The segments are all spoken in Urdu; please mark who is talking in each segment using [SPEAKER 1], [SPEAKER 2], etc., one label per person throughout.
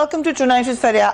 [SPEAKER 1] welcome to Tonight with Faria.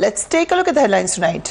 [SPEAKER 1] Let's take a look at the headlines tonight.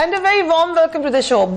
[SPEAKER 1] And a very warm welcome to the show.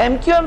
[SPEAKER 1] MQM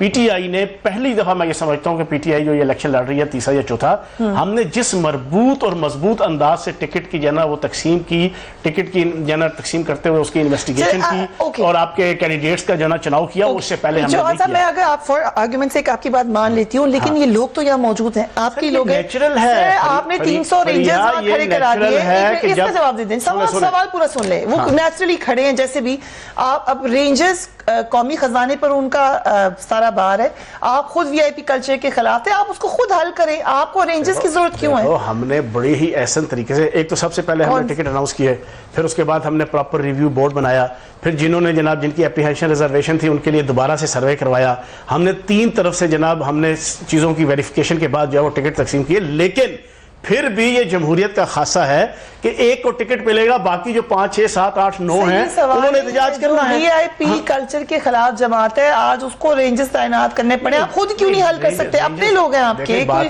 [SPEAKER 2] P T I نے پہلی دفعہ میں یہ سمجھتا ہوں کہ پی ٹی آئی جو یہ الیکشن لڑ رہی ہے تیسرا یا چوتھا، ہم نے جس مربوط اور مضبوط انداز سے ٹکٹ کی جنا وہ تقسیم کی، ٹکٹ کی جنا تقسیم کرتے ہوئے اس کی انویسٹیگیشن کی اور آپ کے کینڈیڈیٹس کا جنا چناؤ کیا، اس سے پہلے ہم نے نہیں کیا۔
[SPEAKER 1] میں اگر آپ فار آرگومنٹ سے آپ کی بات مان لیتی ہوں، لیکن یہ لوگ تو یہاں موجود ہیں، آپ کی لوگ ہیں،
[SPEAKER 2] نیچرل ہے،
[SPEAKER 1] آپ نے 300 رینجرز وہاں کھڑے کرا دیے، اس کا جواب دے دیں، سوال پورا سن لیں، وہ نیچرلی کھڑے ہیں جیسے بھی آپ، اب رینجرز قومی خزانے پر ان کا سارا بار ہے، آپ خود وی آئی پی کلچر کے خلاف تھے، آپ اس کو خود حل کریں، آپ کو رینجرز کی ضرورت کیوں ہے؟
[SPEAKER 2] ہم نے بڑی ہی احسن طریقے سے، ایک تو سب سے پہلے ہم نے ٹکٹ اناؤنس کیے، پھر اس کے بعد ہم نے پراپر ریویو بورڈ بنایا، پھر جنہوں نے جناب جن کی اپریہنشن ریزرویشن تھی ان کے لیے دوبارہ سے سروے کروایا، ہم نے 3 طرف سے جناب ہم نے چیزوں کی ویریفیکیشن کے بعد جو ہے وہ ٹکٹ تقسیم کیے، لیکن پھر بھی یہ جمہوریت کا خاصہ ہے کہ ایک کو ٹکٹ ملے گا، باقی جو 5 6 7 8 9 ہیں انہوں نے احتجاج کرنا ہے۔
[SPEAKER 1] وی آئی پی کلچر کے خلاف جماعت ہے، آج اس کو رینجز تعینات کرنے پڑے، آپ خود کیوں نہیں حل کر سکتے؟ اپنے لوگ ہیں آپ کے، کوئی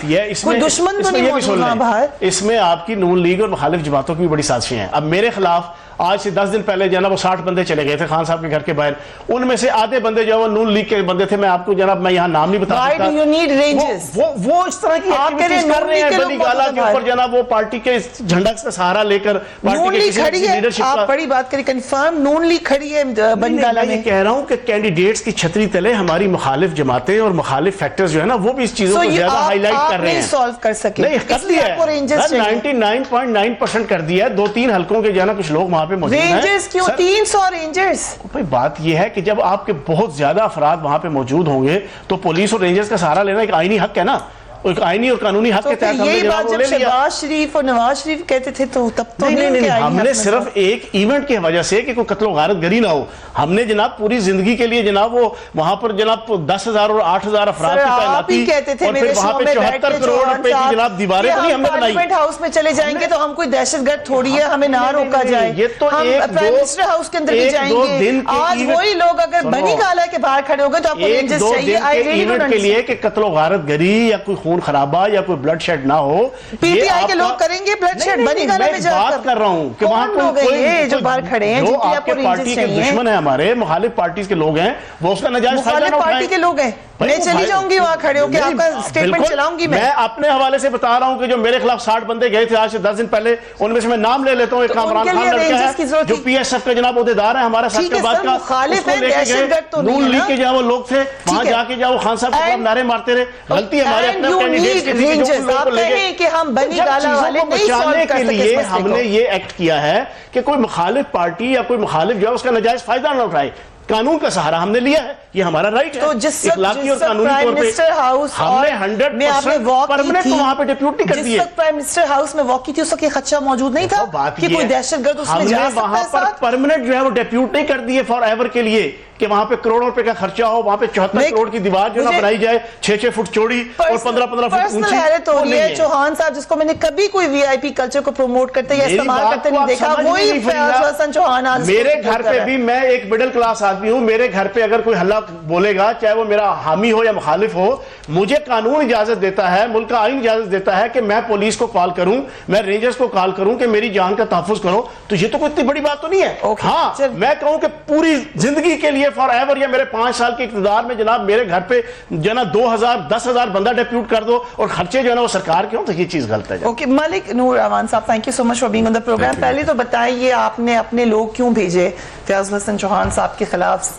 [SPEAKER 1] دشمن تو نہیں موجود وہاں باہر۔
[SPEAKER 2] اس میں آپ کی نون لیگ اور مخالف جماعتوں کی بھی بڑی سازشیں ہیں۔ اب میرے خلاف آج سے 10 دن پہلے جناب وہ 60 بندے چلے گئے تھے خان صاحب کے گھر کے باہر، ان میں سے آدھے بندے جو ہے وہ نون لیگ کے بندے تھے، میں آپ کو جناب میں یہاں نام نہیں بتا سکتا۔
[SPEAKER 1] Why do you need ranges؟
[SPEAKER 2] وہ اس طرح کی ایکٹیویٹیز کر رہے ہیں بلی گالا کے اوپر جناب، وہ پارٹی کے جھنڈا کا سہارا لے کر
[SPEAKER 1] نون لیگ کھڑی ہے، آپ بڑی بات کریں، کنفرم نون لیگ کھڑی ہے بلی گالا میں۔
[SPEAKER 2] میں یہ کہہ رہا ہوں کہ کینڈیڈیٹس کی چھتری تلے ہماری مخالف جماعتیں اور مخالف فیکٹرز جو ہے نا وہ بھی اس چیزوں کو زیادہ ہائی لائٹ کر رہے ہیں۔
[SPEAKER 1] سولو کر سکے
[SPEAKER 2] نہیں کر دیا ہے، 99.9% کر دیا ہے، 2-3 حلقوں کے جو ہے نا کچھ لوگ وہاں پہ موجود ہیں۔
[SPEAKER 1] رینجرز کیوں 300 رینجرز؟
[SPEAKER 2] بھائی بات یہ ہے کہ جب آپ کے بہت زیادہ افراد وہاں پہ موجود ہوں گے تو پولیس اور رینجرز کا سہارا لینا ایک آئینی حق ہے نا، ایک آئینی اور قانونی حق کے تحت ہم نے
[SPEAKER 1] یہی
[SPEAKER 2] جناب
[SPEAKER 1] بات
[SPEAKER 2] وہ
[SPEAKER 1] جب
[SPEAKER 2] لے لیا۔
[SPEAKER 1] شہباز شریف اور نواز شریف کہتے تھے تو تب تو
[SPEAKER 2] نہیں ہم نے صرف ایک ایونٹ کی وجہ سے کہ کوئی قتل و غارت گری نہ ہو، ہم نے جناب پوری زندگی کے لیے جناب وہ وہاں پر جناب 10,000 اور 8,000 افراد کی تعیناتی اور پھر وہاں پہ 74 کروڑ روپے کی جناب دیواریں تو نہیں ہم نے بنائی۔
[SPEAKER 1] پارلیمنٹ ہاؤس میں چلے جائیں گے تو ہم کوئی دہشت گرد تھوڑی ہے، ہمیں نہ روکا جائے،
[SPEAKER 2] یہ تو
[SPEAKER 1] ہم پرائم منسٹر ہاؤس کے اندر بھی جائیں گے۔ آج وہی لوگ اگر بنی گالا کے باہر کھڑے ہو گئے تو آپ کو رینجرز چاہیے، آئی ریلی ڈونٹ
[SPEAKER 2] ایونٹ کے لیے کہ قتل و غارت گری یا کوئی خون خرابہ یا کوئی بلڈ شیڈ نہ ہو،
[SPEAKER 1] پی ٹی آئی کے لوگ کریں گے بلڈ شیڈ بنی گالا میں جا کر؟
[SPEAKER 2] بات کر رہا ہوں کہ وہاں
[SPEAKER 1] کوئی جو باہر کھڑے ہیں،
[SPEAKER 2] جو آپ کے پارٹی کے دشمن ہیں، ہمارے مخالف پارٹیز کے لوگ ہیں، وہ اس کا نجائز فائدہ نہ اٹھائیں۔
[SPEAKER 1] مخالف پارٹی کے لوگ ہیں، میں چلی جاؤں گی وہاں کھڑے ہو کے، آپ کا سٹیٹمنٹ چلاؤں گی میں
[SPEAKER 2] اپنے حوالے سے بتا رہا ہوں کہ جو میرے خلاف 60 بندے گئے تھے آج سے 10 دن پہلے، ان میں سے میں نام لے لیتا ہوں، ایک عمران خان لڑکا ہے جو پی ایس ایف کا جناب عہدیدار ہے ہمارا ساتھ کے بعد کا، اس کو لے کے گئے نون لیگ کے جہاں وہ لوگ تھے وہاں جا کے جہاں وہ خان صاحب کے نعرے مارتے رہے، غلطی ہمارے اپنے کینڈیڈیٹس کی تھی جو ان لوگوں کو لے گئے
[SPEAKER 1] کہ ہم بنی گالا والے نہیں
[SPEAKER 2] بچانے
[SPEAKER 1] سالو
[SPEAKER 2] کے
[SPEAKER 1] کر
[SPEAKER 2] لیے
[SPEAKER 1] سکتے۔
[SPEAKER 2] ہم نے یہ ایکٹ کیا ہے کہ کوئی مخالف پارٹی یا کوئی مخالف جو ہے اس کا نجائز فائدہ نہ اٹھائے، قانون کا سہارا ہم نے لیا ہے، یہ ہمارا رائٹ ہے،
[SPEAKER 1] تو جس
[SPEAKER 2] اخلاقی اور
[SPEAKER 1] وقت
[SPEAKER 2] قانونی
[SPEAKER 1] پرائم
[SPEAKER 2] طور
[SPEAKER 1] منسٹر ہاؤس
[SPEAKER 2] پہ ہم نے 100% پرمنٹ کو وہاں پہ ڈیپیوٹی کر دیے۔
[SPEAKER 1] جس وقت پرائم منسٹر ہاؤس میں واک کی تھی اس وقت یہ خدشہ موجود نہیں تھا کہ کوئی دہشت گرد اس میں جا سکتا ہے؟
[SPEAKER 2] وہاں پر پرمنٹ جو ہے وہ ڈیپیوٹی کر دیے فار ایور کے لیے کہ وہاں پہ کروڑوں روپے کا خرچہ ہو، وہاں پہ 74 کروڑ کی دیوار جو نہ بنائی جائے 6-6 فٹ چوڑی اور 15-15 فٹ اونچی۔
[SPEAKER 1] پرسنل حیرت ہو رہی ہے چوہان صاحب، جس کو میں نے کبھی کوئی وی آئی پی کلچر کو پروموٹ کرتے یا استعمال کرتے نہیں دیکھا، وہی فیاض حسن چوہان آج
[SPEAKER 2] میرے گھر پہ بھی، میں ایک مڈل کلاس آدمی ہوں، میرے گھر پہ اگر کوئی حلہ بولے گا چاہے وہ میرا حامی ہو یا مخالف ہو، مجھے قانون اجازت دیتا ہے، ملک کا آئین اجازت دیتا ہے کہ میں پولیس کو کال کروں، میں رینجرز کو کال کروں کہ میری جان کا تحفظ کرو، تو یہ تو کوئی اتنی بڑی بات تو نہیں ہے۔ ہاں میں کہوں کہ پوری زندگی کے لیے فار ایور یا میرے 5 سال کے اقتدار میں جناب میرے گھر پہ جناب 2,000-10,000 بندہ ڈیپیوٹ کر دو اور خرچے جو ہے نا وہ سرکار کے ہوں، تو یہ چیز غلط ہے۔
[SPEAKER 1] اوکے، ملک نور امان صاحب، thank you so much for being on the program. پہلے تو بتائیے آپ نے اپنے لوگ کیوں بھیجے فیاض حسن چوہان صاحب کے خلاف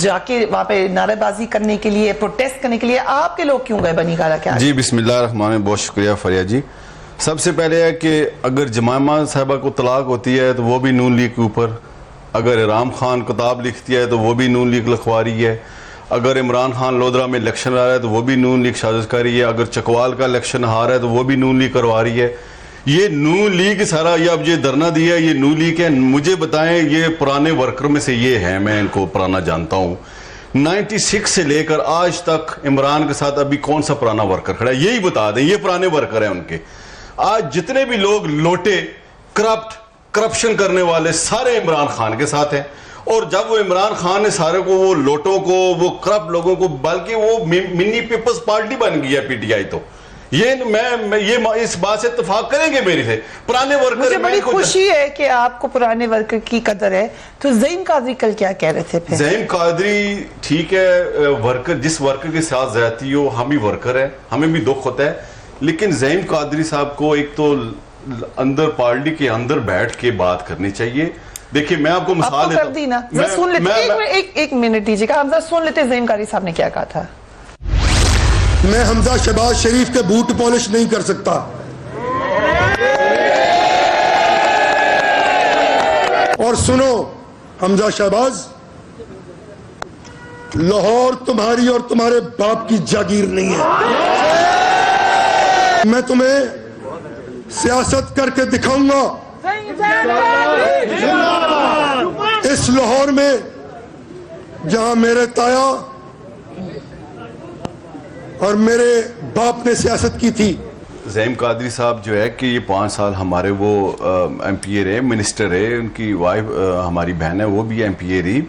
[SPEAKER 1] جا کے وہاں پہ نعرے بازی کرنے کے لیے، پروٹیسٹ کرنے کے لیے؟ آپ کے لوگ کیوں گئے بنی گالا کے؟
[SPEAKER 3] جی بسم اللہ الرحمن الرحیم، بہت شکریہ فریہ جی۔ سب سے پہلے ہے کہ اگر جمائمہ صاحبہ کو طلاق ہوتی ہے تو وہ بھی نون لیگ کے اوپر، اگر ارام خان کتاب لکھتی ہے تو وہ بھی نون لیگ لکھوا رہی ہے، اگر عمران خان لودھرا میں الیکشن آ رہا ہے تو وہ بھی نون لیگ سازش کر رہی ہے، اگر چکوال کا الیکشن ہار رہا ہے تو وہ بھی نون لیگ کروا رہی ہے۔ یہ نون لیگ سارا یہ اب یہ دھرنا دیا ہے، یہ نون لیگ ہے۔ مجھے بتائیں یہ پرانے ورکر میں سے یہ ہیں، میں ان کو پرانا جانتا ہوں، 96 سے لے کر آج تک عمران کے ساتھ ابھی کون سا پرانا ورکر کھڑا ہے؟ یہی بتا دیں، یہ پرانے ورکر ہیں ان کے۔ آج جتنے بھی لوگ لوٹے کرپشن کرنے والے سارے عمران خان کے ساتھ ہیں، اور جب وہ عمران خان نے سارے کو وہ لوٹوں کو وہ کرپٹ لوگوں کو، بلکہ وہ منی پیپلز پارٹی بن گئی ہے پی ٹی آئی، تو یہ اس بات سے اتفاق کریں گے میری سے پرانے ورکر.
[SPEAKER 1] مجھے بڑی خوشی ہے کہ آپ کو پرانے ورکر کی قدر ہے. تو زعیم قادری کل کیا کہہ رہے تھے؟
[SPEAKER 3] زعیم قادری ٹھیک ہے، ورکر جس ورکر کے ساتھ زیادتی ہو، ہم ہی ورکر ہیں، ہمیں بھی دکھ ہوتا ہے، لیکن زعیم قادری صاحب کو ایک تو اندر پارٹی کے اندر بیٹھ کے بات کرنی چاہیے. دیکھیں میں آپ کو مثال دیتا ہوں.
[SPEAKER 1] ایک منٹ دیجیے گا، ہم ذرا سن لیتے زعیم قادری صاحب نے کیا کہا تھا.
[SPEAKER 4] میں حمزہ شہباز شریف کے بوٹ پالش نہیں کر سکتا. اور سنو حمزہ شہباز، لاہور تمہاری اور تمہارے باپ کی جاگیر نہیں ہے. میں تمہیں سیاست کر کے دکھاؤں گا. اس لاہور میں جہاں میرے تایا اور میرے باپ نے سیاست کی تھی.
[SPEAKER 3] زعیم قادری صاحب جو ہے کہ یہ 5 سال ہمارے وہ ایم پی اے رہے، منسٹر رہے، ان کی وائف ہماری بہن ہے وہ بھی ایم پی اے رہی،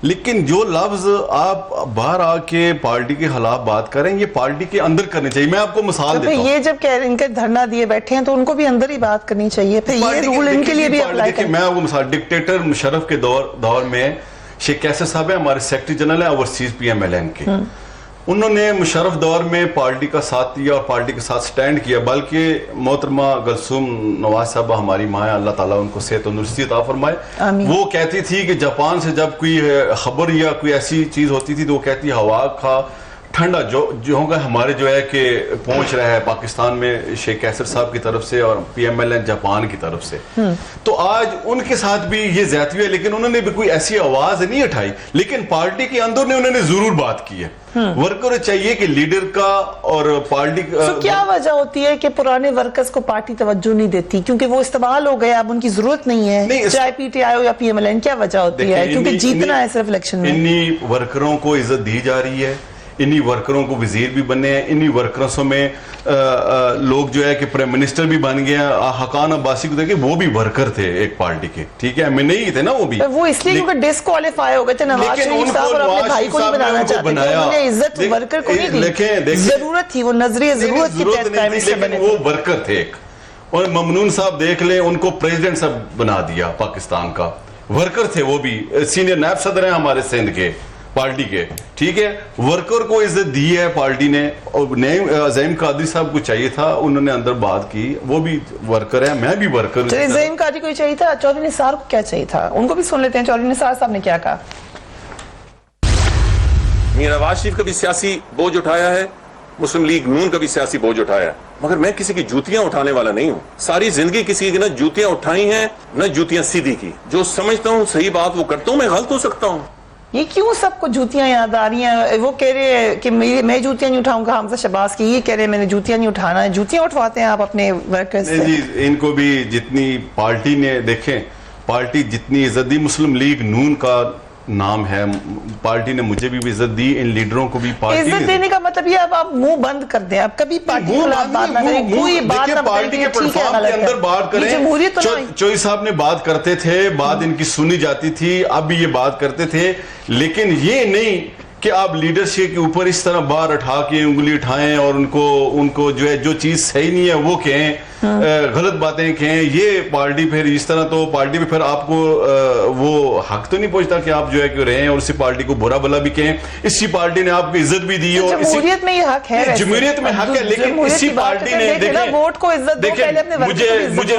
[SPEAKER 3] لیکن جو لفظ آپ باہر آ کے پارٹی کے خلاف بات کریں یہ پارٹی کے اندر کرنے چاہیے. میں آپ کو مثال دیتا ہوں.
[SPEAKER 1] یہ جب ان کے دھرنا دیے بیٹھے ہیں تو ان کو بھی اندر ہی بات کرنی چاہیے. پھر یہ رول ان کے لیے بھی اپلائی کریں.
[SPEAKER 3] میں آپ کو مثال ڈکٹیٹر مشرف کے دور میں شیخ کیسر صاحب ہیں ہمارے سیکرٹری جنرل ہیں overseas P M L N کے، انہوں نے مشرف دور میں پارٹی کا ساتھ دیا اور پارٹی کے ساتھ سٹینڈ کیا. بلکہ محترمہ گلثوم نواز صاحبہ ہماری ماں ہے، اللہ تعالیٰ ان کو صحت و تندرستی عطا فرمائے، وہ کہتی تھی کہ جاپان سے جب کوئی خبر یا کوئی ایسی چیز ہوتی تھی تو وہ کہتی ہوا کھا ٹھنڈا جو ہوگا ہمارے جو ہے کہ پہنچ رہا ہے پاکستان میں شیخ کیسر صاحب کی طرف سے اور P M L N Japan کی طرف سے. تو آج ان کے ساتھ بھی یہ زیادتی ہے، لیکن انہوں نے بھی کوئی ایسی آواز نہیں اٹھائی، لیکن پارٹی کے اندر نے انہوں نے ضرور بات کی ہے. ورکر چاہیے کہ لیڈر کا اور پارٹی کا.
[SPEAKER 1] کیا وجہ ہوتی ہے کہ پرانے ورکرز کو پارٹی توجہ نہیں دیتی؟ کیونکہ وہ استعمال ہو گئے، اب ان کی ضرورت نہیں ہے، چاہے پی ٹی آئی ہو یا پی ایم ایل این. کیا وجہ ہوتی ہے؟ کیونکہ جیتنا ہے صرف الیکشن میں.
[SPEAKER 3] انہی ورکروں کو عزت دی جا رہی ہے، انہی ورکروں کو وزیر بھی بنے ہیں، انہی ورکروں میں لوگ جو ہے کہ پرائم منسٹر بھی بن گئے ہیں. حقان عباسی کو دیکھیں وہ بھی ورکر تھے ایک پارٹی کے، ٹھیک ہے، میں نہیں تھے نا وہ بھی،
[SPEAKER 1] وہ اس لیے کیونکہ ڈسکوالیفائی ہو گئے تھے. نواز شریف صاحب اور اپنے بھائی کو نہیں بنانا چاہتے تھے، انہوں نے عزت ورکر کو نہیں دی. ضرورت تھی، وہ نظریہ ضرورت کی تحت پرائم منسٹر بنے
[SPEAKER 3] تھے. وہ ورکر تھے ایک. اور ممنون صاحب دیکھ لیں، ان کو پریزیڈنٹ صاحب بنا دیا پاکستان کا. ورکر تھے وہ بھی، سینئر نائب صدر ہیں ہمارے سندھ کے پارٹی کے، ٹھیک ہے. ورکر کو عزت دی ہے پارٹی نے. اور زعیم قادری صاحب کو چاہیے تھا، انہوں نے اندر بات کی، وہ بھی ورکر ہے، میں بھی ورکر ہوں.
[SPEAKER 1] زعیم قادری کو چاہیے تھا، چودھری نثار کو کیا چاہیے تھا؟ ان کو بھی سن لیتے ہیں. چودھری نثار صاحب نے کیا کہا؟
[SPEAKER 5] میاں نواز شریف کا بھی سیاسی بوجھ اٹھایا ہے، مسلم لیگ نون کا بھی سیاسی بوجھ اٹھایا ہے، مگر میں کسی کی جوتیاں اٹھانے والا نہیں ہوں. ساری زندگی کسی کی نہ جوتیاں اٹھائی ہیں نہ جوتیاں سیدھی کی. جو سمجھتا ہوں صحیح بات وہ کرتا ہوں، میں غلط ہو سکتا ہوں.
[SPEAKER 1] یہ کیوں سب کو جوتیاں یاد آ رہی ہیں؟ وہ کہہ رہے ہیں کہ میں جوتیاں نہیں اٹھاؤں گا حمزہ شہباز کی، یہ کہہ رہے ہیں میں نے جوتیاں نہیں اٹھانا ہے. جوتیاں اٹھواتے ہیں آپ اپنے ورکرز سے.
[SPEAKER 3] جی ان کو بھی جتنی پارٹی نے دیکھیں، پارٹی جتنی عزت دی، مسلم لیگ نون کا نام ہے، پارٹی نے مجھے بھی عزت دی، ان لیڈروں کو بھی پارٹی
[SPEAKER 1] عزت دینے کا مطلب یہ اب آپ منہ بند کر دیں، اب کبھی پارٹی کے خلاف بات نہ کریں، کوئی بات نہ بتائیں کہ ٹھیک ہے غلط ہے.
[SPEAKER 3] اندر بات کریں.
[SPEAKER 1] جمہوریت تو نہیں.
[SPEAKER 3] چوئی صاحب نے بات کرتے تھے، بات ان کی سنی جاتی تھی، اب بھی یہ بات کرتے تھے، لیکن یہ نہیں کہ آپ لیڈرشپ کے اوپر اس طرح بار اٹھا کے انگلی اٹھائیں اور ان کو جو ہے جو چیز صحیح نہیں ہے وہ کہیں، غلط باتیں کہیں. یہ پارٹی پھر اس طرح تو پارٹی میں پھر آپ کو وہ حق تو نہیں پہنچتا کہ آپ جو ہے کہ رہیں اور اسی پارٹی کو برا بلا بھی کہیں. اسی پارٹی نے آپ کو عزت بھی دی، اور
[SPEAKER 1] جمہوریت میں یہ حق ہے،
[SPEAKER 3] جمہوریت میں حق ہے، لیکن اسی پارٹی نے دیکھیں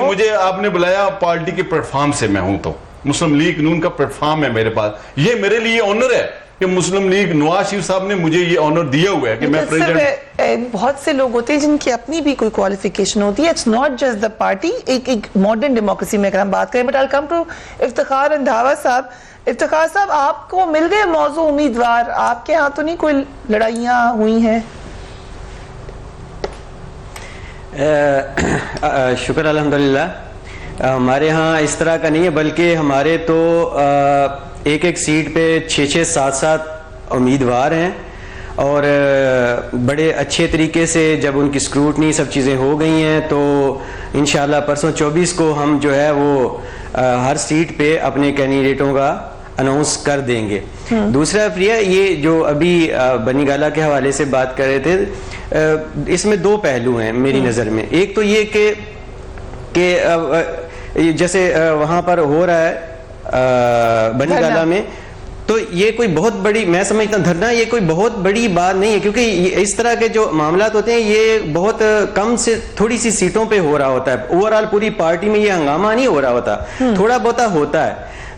[SPEAKER 3] مجھے آپ نے بلایا پارٹی کے پلیٹ فارم سے، میں ہوں تو مسلم لیگ نون کا پلیٹ فارم ہے میرے پاس. یہ میرے لیے آنر ہے کہ مسلم لیگ نواز شریف صاحب نے مجھے یہ آنر دیا ہوا ہے کہ میں پریزیڈنٹ.
[SPEAKER 1] بہت سے لوگ ہوتے ہیں جن کی اپنی بھی کوئی کوالیفیکیشن ہوتی ہے. It's not just the party. ایک ماڈرن ڈیموکریسی میں اگر ہم بات کریں. But I come to Iftikhar Randhawa صاحب. افتخار صاحب آپ کو مل گئے موضوع امیدوار؟ آپ کے ہاں تو نہیں کوئی لڑائیاں ہوئی ہیں؟
[SPEAKER 6] شکر الحمدللہ. ہمارے ہاں اس طرح کا نہیں ہے، بلکہ ہمارے تو ایک سیٹ پہ 6 7 امیدوار ہیں، اور بڑے اچھے طریقے سے جب ان کی اسکروٹنی سب چیزیں ہو گئی ہیں تو انشاءاللہ پرسوں 24 کو ہم جو ہے وہ ہر سیٹ پہ اپنے کینڈیڈیٹوں کا اناؤنس کر دیں گے. دوسرا پریا یہ جو ابھی بنی گالہ کے حوالے سے بات کر رہے تھے, اس میں دو پہلو ہیں میری نظر میں. ایک تو یہ کہ جیسے وہاں پر ہو رہا ہے بنی گالہ میں, تو یہ کوئی بہت بڑی, میں سمجھتا ہوں دھرنا یہ کوئی بہت بڑی بات نہیں ہے, کیونکہ اس طرح کے جو معاملات ہوتے ہیں یہ بہت کم سے تھوڑی سی سیٹوں پہ ہو رہا ہوتا ہے. اوور آل پوری پارٹی میں یہ ہنگامہ نہیں ہو رہا ہوتا, تھوڑا بہت ہوتا ہے.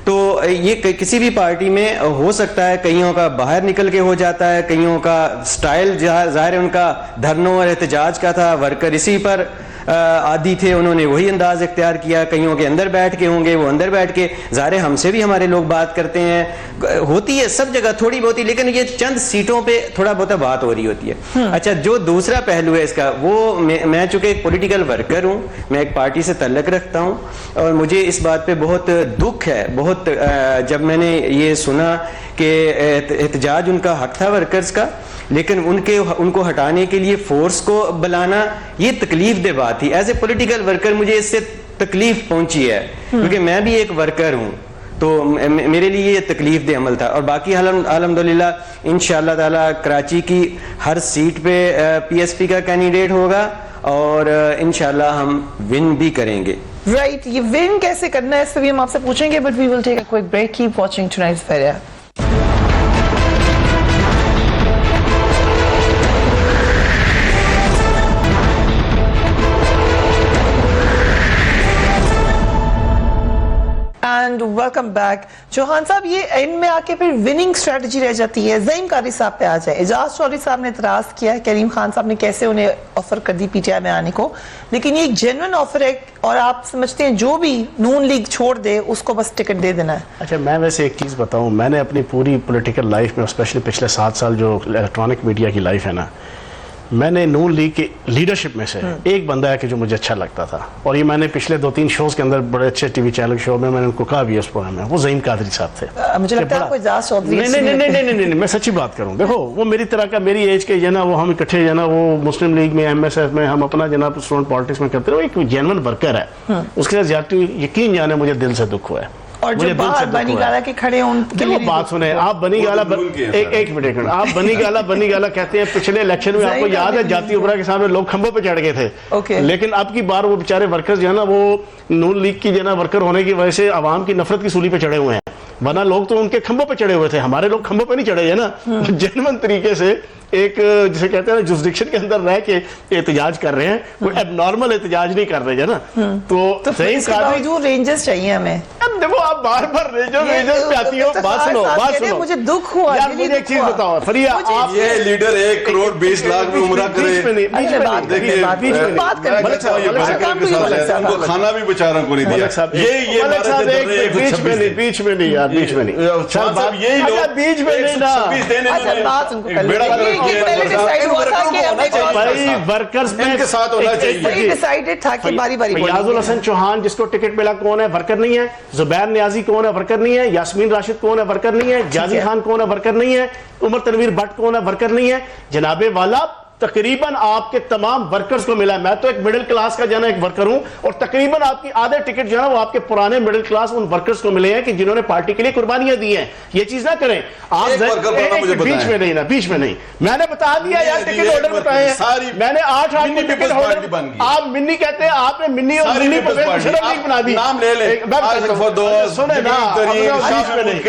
[SPEAKER 6] تو یہ کسی بھی پارٹی میں ہو سکتا ہے, کئیوں کا باہر نکل کے ہو جاتا ہے, کئیوں کا سٹائل ظاہر ہے ان کا دھرنوں اور احتجاج کا تھا, ورکر اسی پر عادی تھے, انہوں نے وہی انداز اختیار کیا. کئیوں کے اندر بیٹھ کے ہوں گے, وہ اندر بیٹھ کے, ظاہر ہے ہم سے بھی ہمارے لوگ بات کرتے ہیں, ہوتی ہے سب جگہ تھوڑی بہت ہی, لیکن یہ چند سیٹوں پہ تھوڑا بہت بات ہو رہی ہوتی ہے. اچھا, جو دوسرا پہلو ہے اس کا, وہ میں چونکہ ایک پولیٹیکل ورکر ہوں, میں ایک پارٹی سے تعلق رکھتا ہوں, اور مجھے اس بات پہ بہت دکھ ہے, بہت جب میں نے یہ سنا کہ احتجاج ان کا حق تھا ورکرز کا, لیکن ان کو ہٹانے کے لیے فورس کو بلانا یہ تکلیف دہ بات تھی. ایز اے پولیٹیکل ورکر مجھے اس سے تکلیف پہنچی ہے, کیونکہ میں بھی ایک ورکر ہوں, تو میرے لیے یہ تکلیف دہ عمل تھا. اور باقی الحمدللہ انشاءاللہ تعالی کراچی کی ہر سیٹ پہ پی ایس پی کا کینڈیڈیٹ ہوگا, اور انشاءاللہ ہم ون بھی کریں گے.
[SPEAKER 1] رائٹ, یہ ون کیسے کرنا ہے اس سے بھی ہم آپ سے پوچھیں گے, but we will take a quick break. Keep watching tonight's Fareeha. And welcome back. Chauhan sahab, یہ اینڈ میں آ کے پھر وننگ اسٹریٹجی رہ جاتی ہے. زعیم قادری صاحب پہ آ جائے. اعجاز چودھری صاحب نے اعتراض کیا ہے کریم خان صاحب نے کیسے انہیں آفر کر دی پی ٹی آئی میں آنے کو, لیکن یہ ایک جینوئن آفر ہے, اور آپ سمجھتے ہیں جو بھی نون لیگ چھوڑ دے اس کو بس ٹکٹ دے دینا ہے.
[SPEAKER 2] اچھا, میں ویسے ایک چیز بتاؤں, میں نے اپنی پوری پولیٹیکل لائف میں, اسپیشلی پچھلے 7 سال جو الیکٹرانک میڈیا کی لائف ہے نا, میں نے نون لیگ کی لیڈرشپ میں سے ایک بندہ ہے کہ جو مجھے اچھا لگتا تھا, اور یہ میں نے پچھلے 2-3 شوز کے اندر بڑے اچھے ٹی وی چینل شو میں نے ان کو کہا بھی اس پروگرام میں, وہ زعیم قادری صاحب تھے.
[SPEAKER 1] مجھے لگتا ہے آپ کو اعجاز چودھری
[SPEAKER 2] نہیں, میں سچی بات کروں. دیکھو, وہ میری طرح کا, میری ایج کے جو نا, وہ ہم اکٹھے جو نا, وہ مسلم لیگ میں, ایم ایس ایف میں, ہم اپنا جناب اسٹوڈنٹ پالیٹکس میں کرتے ہیں. وہ ایک جینوئن ورکر ہے, اس کے ساتھ زیادتی یقین جانے مجھے دل سے دکھ ہوا ہے.
[SPEAKER 1] اور جو باہر بنی گالہ کے کھڑے ہیں ان کے لیے
[SPEAKER 2] بات سنیں آپ. بنی گالہ ایک منٹ, آپ بنی گالہ کہتے ہیں. پچھلے الیکشن میں آپ کو یاد ہے جاتی اوپرا کے سامنے لوگ کھمبوں پہ چڑھ گئے تھے, لیکن اب کی بار وہ بیچارے ورکرز جو ہے نا, وہ نون لیگ کی جو ہے نا ورکر ہونے کی وجہ سے عوام کی نفرت کی سولی پہ چڑھے ہوئے ہیں, ورنہ لوگ تو ان کے کھمبوں پہ چڑھے ہوئے تھے. ہمارے لوگ کھمبوں پہ نہیں چڑھے ہیں نا, جینوئن طریقے سے ایک جسے کہتے ہیں نا جوسڈکشن کے اندر رہ کے احتجاج کر رہے ہیں, کوئی اب نارمل احتجاج نہیں کر رہے ہیں نا. تو صحیح
[SPEAKER 1] جو رینجرز چاہیے ہمیں.
[SPEAKER 2] دیکھو, آپ بار بار رینجرز پہ آتی ہو. بات سنو,
[SPEAKER 1] مجھے دکھ ہوا
[SPEAKER 2] یار, مجھے ایک چیز بتاؤ فریا, آپ
[SPEAKER 3] یہ لیڈر 1 کروڑ 20 لاکھ میں عمرہ کرے, ان کو کھانا بھی بیچاروں کو نہیں دیا.
[SPEAKER 2] بیچ میں نہیں یار, بیچ میں نہیں, یہی لوگ بیچ میں نہیں نا. ورکرز کے ساتھ ہونا چاہیے. فیاض الحسن چوہان جس کو ٹکٹ ملا کون ہے, ورکر نہیں ہے. زبیر نیازی کون ہے, ورکر نہیں ہے. یاسمین راشد کون ہے, ورکر نہیں ہے. جازی خان کون ہے, ورکر نہیں ہے. عمر تنویر بٹ کون ہے, ورکر نہیں ہے. جناب والا, تقریباً آپ کے تمام ورکرز کو ملا ہے. میں تو ایک مڈل کلاس کا جو ہے نا ایک ورکر ہوں, اور تقریباً آپ کی آدھے ٹکٹ جو ہے نا وہ آپ کے پرانے مڈل کلاس ان ورکرز کو ملے ہیں کہ جنہوں نے پارٹی کے لیے قربانیاں دی ہیں. یہ چیز نہ کریں آپ, بیچ میں نہیں نا, بیچ میں نہیں. میں نے بتا دیا یار, ٹکٹ ہولڈر بتائے ہیں, میں نے 8 ٹکٹ ہولڈر. آپ منی کہتے ہیں, آپ نے منی اور منی پرویز لیگ بنا دی.
[SPEAKER 3] نام لے لیں,
[SPEAKER 2] سنیں نا, بیچ میں نہیں.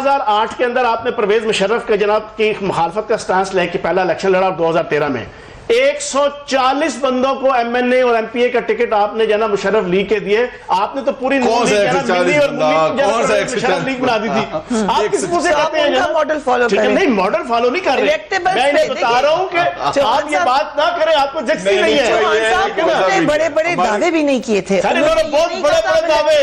[SPEAKER 2] 2008 کے اندر آپ نے پرویز مشرف کے جناب کی مخالفت کا سٹانس لے کے پہلا الیکشن لڑا 2013 میں. 140 بندوں کو ایم این اے اور ایم پی اے کا ٹکٹ آپ نے جناب مشرف لیگ کے دیے. آپ نے تو پوری مشرف لیگ بنا دی تھی. آپ کس کو سے کہتے ہیں ماڈل فالو کریں؟ نہیں, ماڈل فالو نہیں کر رہے. میں انہیں بتا رہا ہوں کہ آپ یہ بات نہ کریں, آپ کو جگسی نہیں ہے.
[SPEAKER 1] بڑے بڑے دعوے بھی نہیں کیے تھے,
[SPEAKER 2] بہت بڑے بڑے دعوے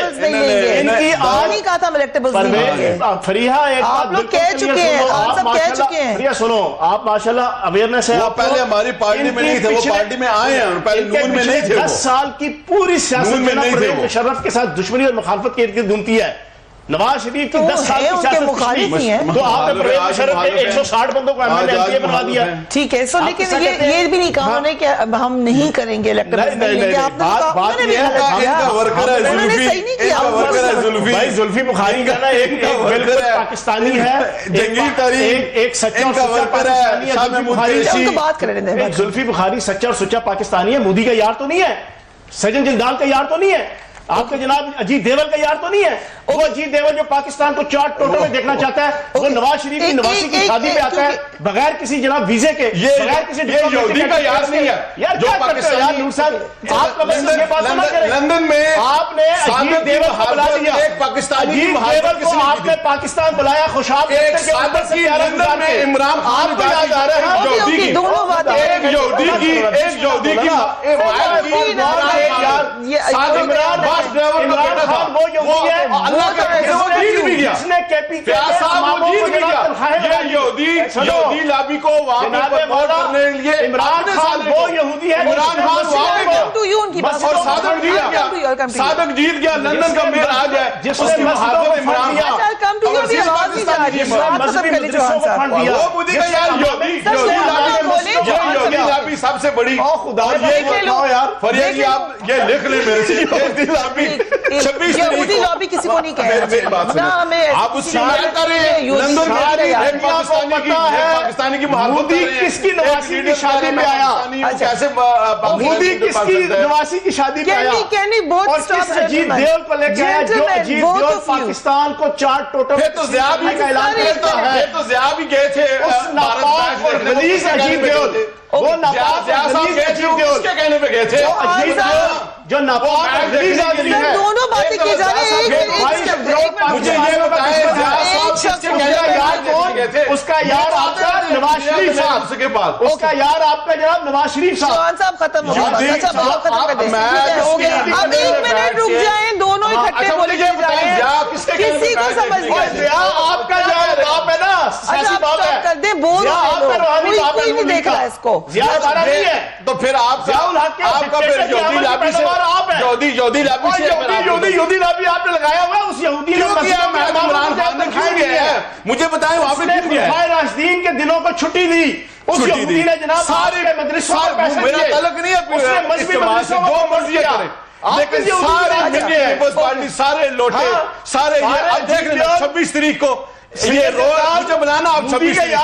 [SPEAKER 2] ان کی.
[SPEAKER 1] آپ نہیں کہا تھا الیکٹیبلز نہیں.
[SPEAKER 2] فریحہ
[SPEAKER 1] آپ لوگ کہہ چکے ہیں, آپ سب کہہ چکے ہیں.
[SPEAKER 2] فریحہ سنو, آپ ماشاءاللہ اویئرنیس ہے.
[SPEAKER 3] پہلے ہماری پارٹی میں نہیں تھے, وہ پارٹی میں آئے ہیں, پہلے نون میں نہیں تھے.
[SPEAKER 2] 10 سال کی پوری سیاست میں پرویز مشرف کے ساتھ دشمنی اور مخالفت کی گھومتی ہے. نواز شریف کی
[SPEAKER 1] تو
[SPEAKER 2] 10 سال
[SPEAKER 1] ہے
[SPEAKER 2] کی
[SPEAKER 1] ان کے
[SPEAKER 2] سیاست
[SPEAKER 1] مخالف ہی ہیں
[SPEAKER 2] تو آپ نے پرویز مشرف کے 160 بندوں کو ایم ایل اے بنا دیا.
[SPEAKER 1] ٹھیک ہے سو لیکن یہ بھی نہیں کہا انہوں نے کہ اب ہم نہیں کریں گے
[SPEAKER 2] بات یہ ہے بھائی زلفی بخاری کا نا ایک بالکل پاکستانی ہے,
[SPEAKER 3] جنگی تاریخ
[SPEAKER 2] ایک سچا اور سچا پاکستانی ہے.
[SPEAKER 1] بات کر رہے
[SPEAKER 2] ایک زلفی بخاری سچا اور سچا پاکستانی ہے, مودی کا یار تو نہیں ہے, سجن جندال کا یار تو نہیں ہے, آپ کے جناب اجیت دیول کا یار تو نہیں ہے. وہ اجیت دیول جو پاکستان کو چارٹ ٹوٹل میں دیکھنا چاہتا ہے, وہ نواز شریف کی نواسی کی شادی میں آتا ہے بغیر کسی جناب ویزے کے, بغیر کسی
[SPEAKER 3] یہودی کا یار نہیں ہے
[SPEAKER 2] یار. جو پاکستانی آپ کا یہ بات سمجھ کریں,
[SPEAKER 3] لندن میں
[SPEAKER 2] آپ نے اجیت دیول کو بلا دیا,
[SPEAKER 3] ایک پاکستانی
[SPEAKER 2] اجیت دیول کو آپ نے پاکستان بلایا خوشحال
[SPEAKER 3] ایک صادق کی لندن میں عمران خان
[SPEAKER 2] آپ کو یاد آ رہا ہے
[SPEAKER 1] دونوں باتیں
[SPEAKER 3] ایک یہودی کی
[SPEAKER 2] عمران خان وہ یہودی ہے
[SPEAKER 3] اللہ کا
[SPEAKER 2] جس نے
[SPEAKER 3] یہودی لابی کو وہاں پہ پرموٹ کرنے کے لیے
[SPEAKER 2] عمران خان وہ یہودی ہے,
[SPEAKER 3] عمران خان وہاں پہ اور صادق جیت گیا, صادق جیت گیا, لندن کا میئر آج ہے
[SPEAKER 2] جس نے مسجدوں کو پھنڈ دیا,
[SPEAKER 3] وہ مودی کا یار یہودی لابی سب سے بڑی. فریاد جی آپ یہ لکھ لیں میرے سے, یہودی لابی 26
[SPEAKER 1] یہودی لابی کسی کو نہیں کہہ رہے,
[SPEAKER 3] آپ اس کی بات کر رہے ہیں. لندن میں ایک پاکستانی کی
[SPEAKER 2] مودی کس کی نواسی کی شادی میں آیا,
[SPEAKER 3] کیسے
[SPEAKER 2] مودی کس کی نواسی کی شادی میں آیا, اور کس اجیت دیول کو لے کے آیا جو اجیت دیول پاکستان کو چارٹ ٹوٹل
[SPEAKER 3] تو ضیاء بھی
[SPEAKER 2] کا اعلان کرتا ہے.
[SPEAKER 3] تو ضیاء بھی گئے تھے
[SPEAKER 2] اس ناپاک اور غلیظ اجیت دیول, وہ ناپاک اور غلیظ اجیت دیول
[SPEAKER 3] کے کہنے پہ گئے تھے,
[SPEAKER 2] جو ناپاک اور غلیظ آدمی ہے.
[SPEAKER 1] دونوں باتیں کی جا رہی ہیں.
[SPEAKER 3] مجھے یہ بتائیں
[SPEAKER 2] اس کا یار آپ کا نواز شریف صاحب کے بعد, اس کا یار آپ کا جناب نواز شریف
[SPEAKER 1] شوان صاحب ختم ہو گیا, اچھا بہت ختم کر دیں, اب 1 منٹ رک جائیں, دونوں اکٹھے بولے جا رہے ہیں, کسی کو سمجھ نہیں.
[SPEAKER 2] آپ کا جو باپ ہے نا سیاسی باپ ہے,
[SPEAKER 1] کر دیں, بول کوئی نہیں دیکھ رہا اس کو,
[SPEAKER 2] ضیاء ہمارا نہیں ہے,
[SPEAKER 3] تو پھر آپ کا پھر یہودی لابی سے یہودی لابی سے
[SPEAKER 2] یہودی لابی آپ نے لگایا ہوا, اس یہودی نے
[SPEAKER 3] عمران خان نے کیوں گیا ہے مجھے بتائیں, وہاں پہ کیوں گیا ہے؟
[SPEAKER 2] راشدین کے دنوں کو چھٹی دی, اس یہودی نے جناب سارے مدرسوں کو پیسے
[SPEAKER 3] میرا تعلق نہیں ہے,
[SPEAKER 2] اس نے مذہبی مدرسوں کو مرضی کرے,
[SPEAKER 3] لیکن سارے پیپلز پارٹی سارے لوٹے سارے یہ اب دیکھ لیں 26 تاریخ کو یہ روز مجھے بلانا, آپ 26 تاریخ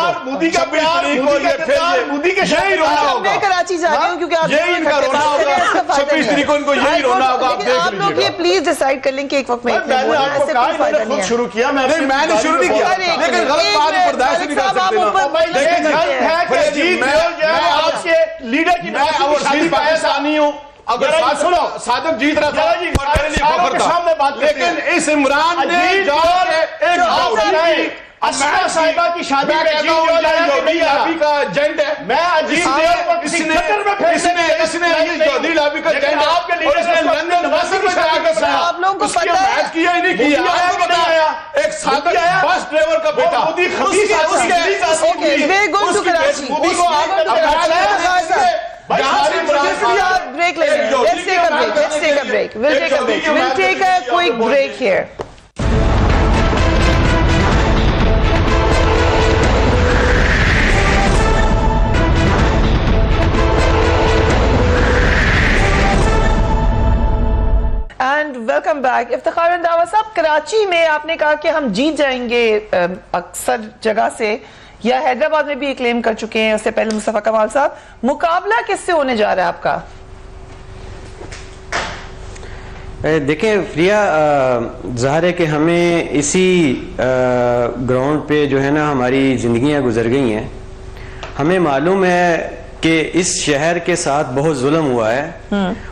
[SPEAKER 3] کو یہ پھر
[SPEAKER 2] مودی کے
[SPEAKER 3] یہی رونا ہوگا,
[SPEAKER 1] میں کراچی جا رہی ہوں کیونکہ آپ
[SPEAKER 3] یہی ان کا رونا ہوگا, 26 تاریخ کو ان کو یہی رونا ہوگا, آپ دیکھ
[SPEAKER 1] آپ لوگ یہ پلیز ڈیسائیڈ کر لیں کہ ایک وقت میں
[SPEAKER 2] میں نے آپ کو کہا میں نے خود شروع کیا, میں
[SPEAKER 3] نے شروع نہیں کیا, لیکن غلط بات برداشت نہیں کر سکتے.
[SPEAKER 2] لیکن غلط ہے کہ اجیت دیول جو ہے آپ کے لیڈر کی
[SPEAKER 3] میں پاکستانی ہوں, اگر صادق جیت رہا تھا اور میرے لیے فخر تھا, لیکن اس عمران نے جا کے ایک
[SPEAKER 2] اسما صاحبہ کی شادی میں
[SPEAKER 3] یہودی لابی کا ایجنٹ ہے,
[SPEAKER 2] میں اجیت دیول کو کسی چکر میں
[SPEAKER 3] اس نے یہودی لابی کا ایجنٹ ہے,
[SPEAKER 2] آپ کے
[SPEAKER 3] اور اس نے لندن نواسی میں جا کے بنایا,
[SPEAKER 1] آپ لوگوں کو
[SPEAKER 3] اس کی
[SPEAKER 1] پتہ ہے
[SPEAKER 3] میچ کیا ہی نہیں کیا, آپ کو بتایا ایک صادق بس ڈرائیور کا بیٹا, مودی کو آپ نے
[SPEAKER 1] break later. Let's take a break. Let's take a break. We'll take a break. We'll take a quick break here. And welcome back. Iftikhar Randhawa sahab, Karachi میں آپ نے کہا کہ ہم جیت جائیں گے اکثر جگہ سے, یا حیدرآباد میں بھی کلیم کر چکے ہیں, اس سے پہلے مصطفیٰ کمال صاحب, مقابلہ کس سے ہونے جا رہا ہے آپ کا؟
[SPEAKER 6] دیکھیں فریہ, ظاہر ہے کہ ہمیں اسی گراؤنڈ پہ جو ہے نا ہماری زندگیاں گزر گئی ہیں. ہمیں معلوم ہے کہ اس شہر کے ساتھ بہت ظلم ہوا ہے,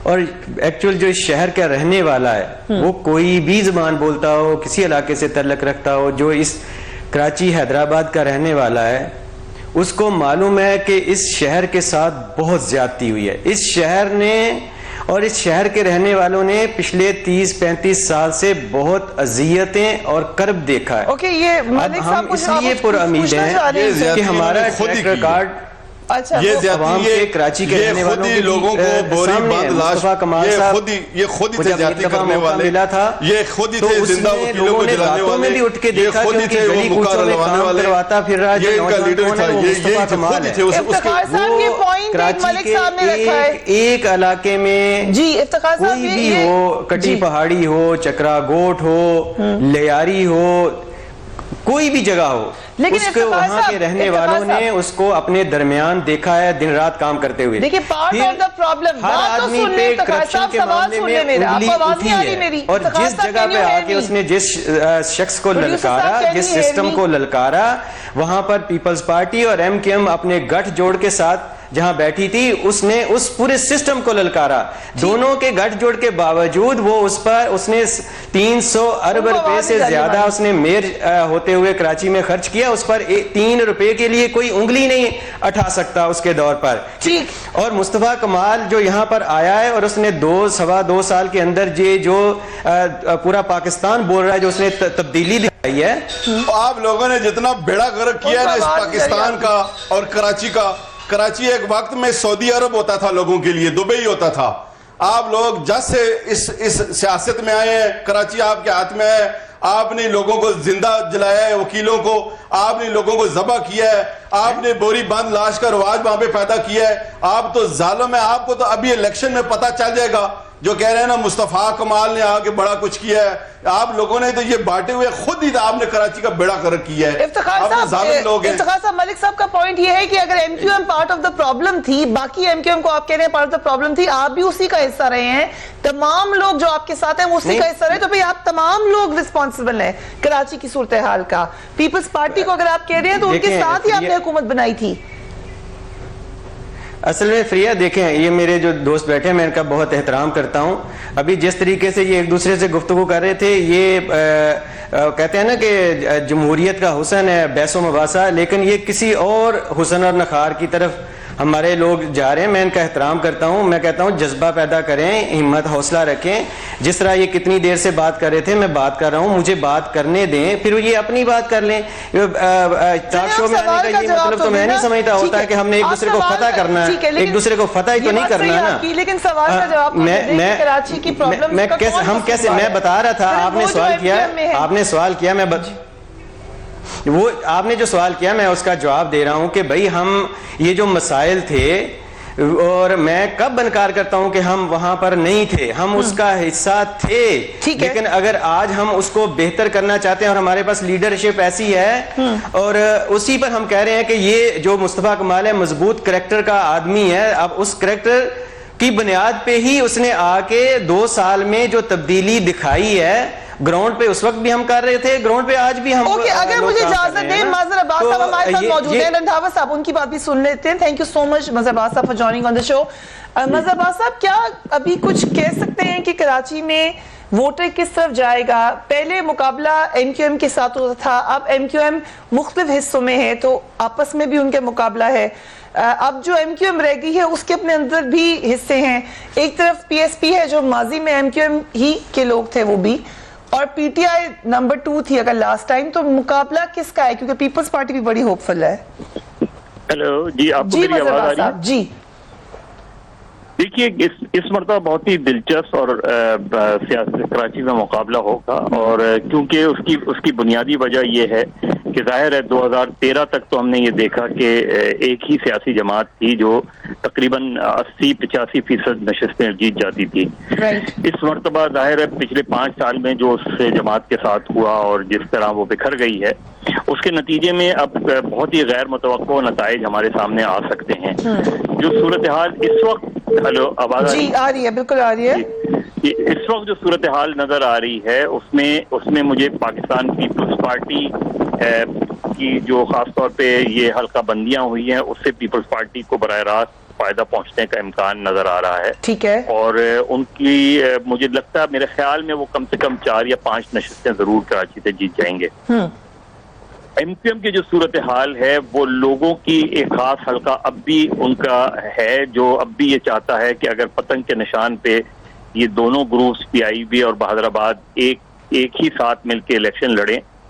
[SPEAKER 6] اور ایکچوئل جو اس شہر کا رہنے والا ہے وہ کوئی بھی زبان بولتا ہو, کسی علاقے سے تعلق رکھتا ہو, جو اس کراچی حیدرآباد کا رہنے والا ہے, اس کو معلوم ہے کہ اس شہر کے ساتھ بہت زیادتی ہوئی ہے. اس شہر نے اور اس شہر کے رہنے والوں نے پچھلے 30-35 سال سے بہت اذیتیں اور کرب دیکھا ہے.
[SPEAKER 1] اوکے, یہ ملک صاحب
[SPEAKER 6] ہم اس لیے پر امید ہیں کہ ہمارا ٹریک ریکارڈ
[SPEAKER 1] اچھا
[SPEAKER 3] یہ
[SPEAKER 6] عوام کے کراچی کے رہنے والوں کے
[SPEAKER 3] لوگوں کو بوری بند لاش
[SPEAKER 6] مصطفیٰ کمال صاحب
[SPEAKER 3] یہ خود ہی تھے زیادتی کرنے والے, یہ خود ہی تھے زندہ وکیلوں کو جلانے والے, یہ خود ہی تھے وہ مقرر لگانے والے, یہ ان کا لیڈر تھا, یہ خود ہی تھے.
[SPEAKER 1] افتخار صاحب یہ پوائنٹ ملک صاحب نے رکھا ہے.
[SPEAKER 6] ایک علاقے میں
[SPEAKER 1] جی افتخار صاحب
[SPEAKER 6] کوئی بھی ہو, کٹی پہاڑی ہو, چکرا گوٹ ہو, لیاری ہو, کوئی بھی جگہ ہو, اس کے وہاں کے رہنے والوں نے اس کو اپنے درمیان دیکھا ہے دن رات کام کرتے ہوئے.
[SPEAKER 1] دیکھیں پارٹ آف دا پرابلم
[SPEAKER 6] ہر آدمی پہ کرپشن کے معاملے میں انگلی اٹھی ہے, اور جس جگہ پہ آ کے اس نے جس شخص کو للکارا, جس سسٹم کو للکارا, وہاں پر پیپلز پارٹی اور ایم کیو ایم اپنے گٹھ جوڑ کے ساتھ جہاں بیٹھی تھی, اس نے اس پورے سسٹم کو للکارا. دونوں کے گٹھ جوڑ کے باوجود وہ اس نے 300 ارب روپے سے زیادہ اس نے میئر ہوتے ہوئے کراچی میں خرچ کیا. اس پر 3 روپے کے لیے کوئی انگلی نہیں اٹھا سکتا اس کے دور پر. اور مصطفیٰ کمال جو یہاں پر آیا ہے اور اس نے 2.25 سال کے اندر جو پورا پاکستان بول رہا ہے, جو اس نے تبدیلی دکھائی ہے.
[SPEAKER 3] آپ لوگوں نے جتنا بیڑا غرق کیا ہے اس پاکستان کا اور کراچی کا, کراچی ایک وقت میں سعودی عرب ہوتا تھا لوگوں کے لیے, دبئی ہوتا تھا. آپ لوگ جب سے اس سیاست میں آئے ہیں, کراچی آپ کے ہاتھ میں ہے, آپ نے لوگوں کو زندہ جلایا ہے, وکیلوں کو آپ نے لوگوں کو ذبح کیا ہے, آپ نے بوری بند لاش کا رواج وہاں پہ پیدا کیا ہے. آپ تو ظالم ہے, آپ کو تو ابھی الیکشن میں پتہ چل جائے گا. جو کہہ رہے ہیں نا مصطفیٰ کمال نے آ کے بڑا کچھ کیا ہے, آپ لوگوں نے تو یہ بانٹے ہوئے خود ہی آپ نے کراچی کا بیڑا غرق کیا ہے.
[SPEAKER 1] افتخار صاحب ملک صاحب کا پوائنٹ یہ ہے کہ اگر M Q M part of the problem تھی, باقی ایم کیو ایم کو آپ کہہ رہے ہیں پارٹ آف دا پرابلم تھی, آپ بھی اسی کا حصہ رہے ہیں, تمام لوگ جو آپ کے ساتھ ہیں وہ اسی کا حصہ رہے, تو بھئی آپ تمام لوگ رسپانسبل ہیں کراچی کی صورتحال کا. پیپلز پارٹی کو اگر آپ کہہ رہے ہیں تو ان کے ساتھ ہی آپ نے حکومت بنائی تھی.
[SPEAKER 6] اصل میں فریہ دیکھیں, یہ میرے جو دوست بیٹھے ہیں میں ان کا بہت احترام کرتا ہوں. ابھی جس طریقے سے یہ ایک دوسرے سے گفتگو کر رہے تھے, یہ کہتے ہیں نا کہ جمہوریت کا حسن ہے بیس و مباحثہ, لیکن یہ کسی اور حسن اور نخار کی طرف ہمارے لوگ جا رہے ہیں. میں ان کا احترام کرتا ہوں, میں کہتا ہوں جذبہ پیدا کریں, ہمت حوصلہ رکھیں. جس طرح یہ کتنی دیر سے بات کر رہے تھے, میں بات کر رہا ہوں, مجھے بات کرنے دیں, پھر یہ اپنی بات کر لیں. ٹاک شو میں آنے کا یہ مطلب تو میں نہیں سمجھتا ہوتا ہے کہ ہم نے ایک دوسرے کو فتح کرنا ہے, ایک دوسرے کو فتح ہی تو نہیں کرنا نا.
[SPEAKER 1] لیکن سوال کا جواب کراچی کی پرابلم
[SPEAKER 6] میں بتا رہا تھا, آپ نے سوال کیا, وہ آپ نے جو سوال کیا میں اس کا جواب دے رہا ہوں کہ بھئی ہم یہ جو مسائل تھے, اور میں کب انکار کرتا ہوں کہ ہم وہاں پر نہیں تھے, ہم اس کا حصہ تھے, لیکن اگر آج ہم اس کو بہتر کرنا چاہتے ہیں اور ہمارے پاس لیڈرشپ ایسی ہے, اور اسی پر ہم کہہ رہے ہیں کہ یہ جو مصطفیٰ کمال ہے مضبوط کریکٹر کا آدمی ہے, اب اس کریکٹر کی بنیاد پہ ہی اس نے آ کے 2 سال میں جو تبدیلی دکھائی ہے, گراؤنڈ پہ اس وقت بھی ہم کر رہے تھے, گراؤنڈ پہ آج بھی ہم.
[SPEAKER 1] اوکے, اگر مجھے اجازت دیں, مظہر عباس صاحب ہمارے ساتھ موجود ہیں, رندھاوا صاحب ان کی بات بھی سن لیتے ہیں. تھینک یو سو مچ مظہر عباس صاحب فار جوائننگ آن دا شو. مظہر عباس صاحب کیا ابھی کچھ کہہ سکتے ہیں کہ کراچی میں ووٹر کس طرف جائے گا؟ پہلے مقابلہ ایم کیو ایم کے ساتھ ہوتا تھا, اب ایم کیو ایم مختلف حصوں میں ہے تو آپس میں بھی ان کے مقابلہ ہے. اب جو ایم کیو ایم رہ گئی ہے اس کے اپنے اندر بھی حصے ہیں. ایک طرف پی ایس پی ہے جو ماضی میں ایم کیو ایم ہی کے لوگ تھے وہ بھی, اور پی ٹی آئی نمبر 2 تھی اگر لاسٹ ٹائم, تو مقابلہ کس کا ہے؟ کیونکہ پیپلز پارٹی بھی بڑی ہوپ فل ہے.
[SPEAKER 7] ہیلو جی, آپ کو میری آواز آ رہی ہے؟
[SPEAKER 1] جی
[SPEAKER 7] دیکھیے, اس مرتبہ بہت ہی دلچسپ اور سیاست کراچی میں مقابلہ ہوگا, اور کیونکہ اس کی بنیادی وجہ یہ ہے کہ ظاہر ہے 2013 تک تو ہم نے یہ دیکھا کہ ایک ہی سیاسی جماعت تھی جو تقریباً 80-85% نشستیں جیت جاتی تھی. اس مرتبہ ظاہر ہے پچھلے 5 سال میں جو اس جماعت کے ساتھ ہوا اور جس طرح وہ بکھر گئی ہے, اس کے نتیجے میں اب بہت ہی غیر متوقع نتائج ہمارے سامنے آ سکتے ہیں. جو صورتحال اس وقت, ہلو آواز
[SPEAKER 1] جی آ رہی ہے, بالکل آ رہی ہے.
[SPEAKER 7] اس وقت جو صورتحال نظر آ رہی ہے اس میں مجھے پاکستان پیپلز پارٹی کی جو خاص طور پہ یہ حلقہ بندیاں ہوئی ہیں اس سے پیپلز پارٹی کو براہ راست فائدہ پہنچنے کا امکان نظر آ رہا ہے.
[SPEAKER 1] ٹھیک ہے,
[SPEAKER 7] اور ان کی مجھے لگتا ہے, میرے خیال میں وہ کم سے کم 4 یا 5 نشستیں ضرور کراچی سے جیت جائیں گے. ایم کیو ایم کی جو صورتحال ہے وہ لوگوں کی ایک خاص حلقہ اب بھی ان کا ہے جو اب بھی یہ چاہتا ہے کہ اگر پتنگ کے نشان پہ یہ دونوں گروپس پی آئی بی اور بہادر آباد ایک ہی ساتھ مل کے الیکشن لڑیں